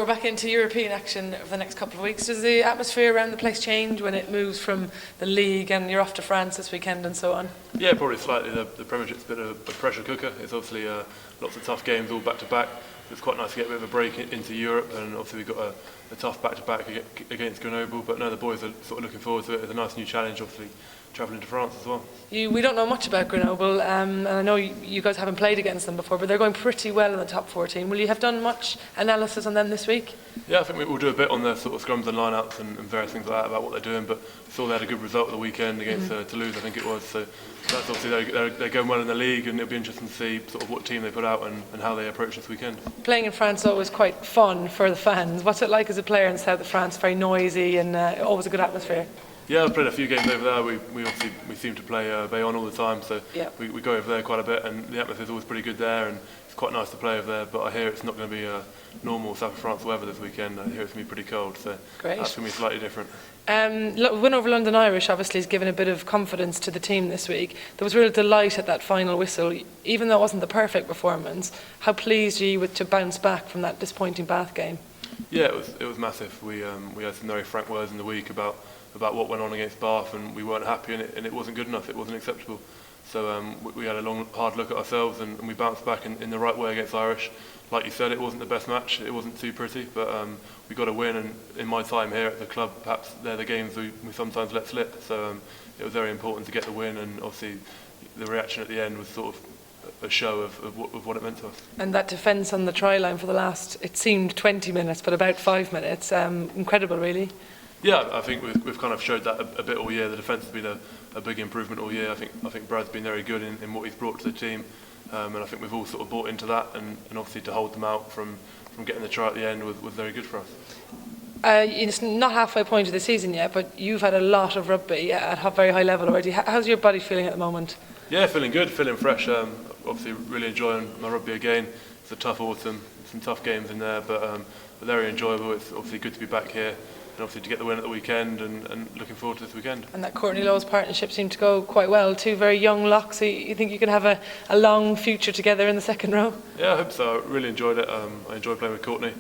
we're back into European action for the next couple of weeks. Does the atmosphere around the place change when it moves from the league and you're off to France this weekend and so on? Yeah, probably slightly. The Premiership's a bit of a pressure cooker. It's obviously lots of tough games all back to back. It's quite nice to get a bit of a break into Europe, and obviously we've got a tough back to back against Grenoble. But no, the boys are sort of looking forward to it. It's a nice new challenge, obviously travelling to France as well. We don't know much about Grenoble, and I know you guys haven't played against them before, but they're going pretty well in the top 14. Will you have done much analysis on them this week? Yeah, I think we'll do a bit on their sort of scrums and lineouts and various things like that about what they're doing. But we saw they had a good result at the weekend against Toulouse, I think it was. So that's obviously they're going well in the league, and it'll be interesting to see sort of what team they put out and how they approach this weekend. Playing in France is always quite fun for the fans. What's it like as a player in the south of France? Very noisy and always a good atmosphere. Yeah, I've played a few games over there. We seem to play Bayonne all the time, so we go over there quite a bit, and the atmosphere's always pretty good there, and it's quite nice to play over there. But I hear it's not going to be normal south of France weather this weekend. I hear it's going to be pretty cold, so that's going to be slightly different. Win over London Irish obviously has given a bit of confidence to the team this week. There was real delight at that final whistle, even though it wasn't the perfect performance. How pleased are you to bounce back from that disappointing Bath game? Yeah, it was massive. We had some very frank words in the week about what went on against Bath, and we weren't happy, and it wasn't good enough. It wasn't acceptable. So we had a long, hard look at ourselves, and we bounced back in the right way against Irish. Like you said, it wasn't the best match. It wasn't too pretty, but we got a win. And in my time here at the club, perhaps they're the games we sometimes let slip. So it was very important to get the win, and obviously the reaction at the end was sort of a show of what it meant to us. And that defence on the try line for the last, it seemed 20 minutes, but about 5 minutes, incredible really. Yeah, I think we've kind of showed that a bit all year. The defence has been a big improvement all year. I think Brad's been very good in what he's brought to the team, and I think we've all sort of bought into that, and obviously to hold them out from getting the try at the end was very good for us. It's not halfway point of the season yet, but you've had a lot of rugby at a very high level already. How's your body feeling at the moment? Yeah, feeling good, feeling fresh. Obviously really enjoying my rugby again. It's a tough autumn, some tough games in there, but very enjoyable. It's obviously good to be back here, and obviously to get the win at the weekend, and looking forward to this weekend. And that Courtney Lawes partnership seemed to go quite well. Two very young locks. So you think you can have a long future together in the second row? Yeah, I hope so. I really enjoyed it. I enjoy playing with Courtney.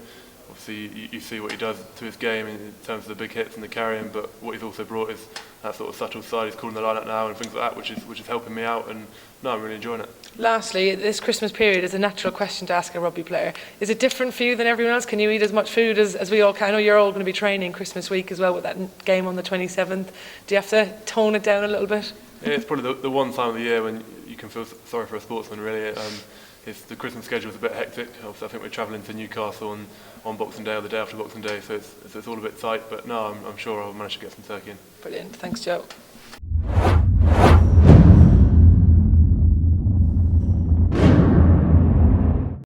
Obviously you see what he does to his game in terms of the big hits and the carrying, but what he's also brought is that sort of subtle side. He's calling the line up now and things like that, which is helping me out, and no, I'm really enjoying it. Lastly, this Christmas period is a natural question to ask a rugby player. Is it different for you than everyone else? Can you eat as much food as we all can? I know you're all going to be training Christmas week as well with that game on the 27th. Do you have to tone it down a little bit? Yeah, it's probably the one time of the year when you can feel sorry for a sportsman, really. The Christmas schedule is a bit hectic. Obviously, I think we're travelling to Newcastle on Boxing Day or the day after Boxing Day, so it's all a bit tight. But no, I'm sure I'll manage to get some turkey in. Brilliant. Thanks, Joe.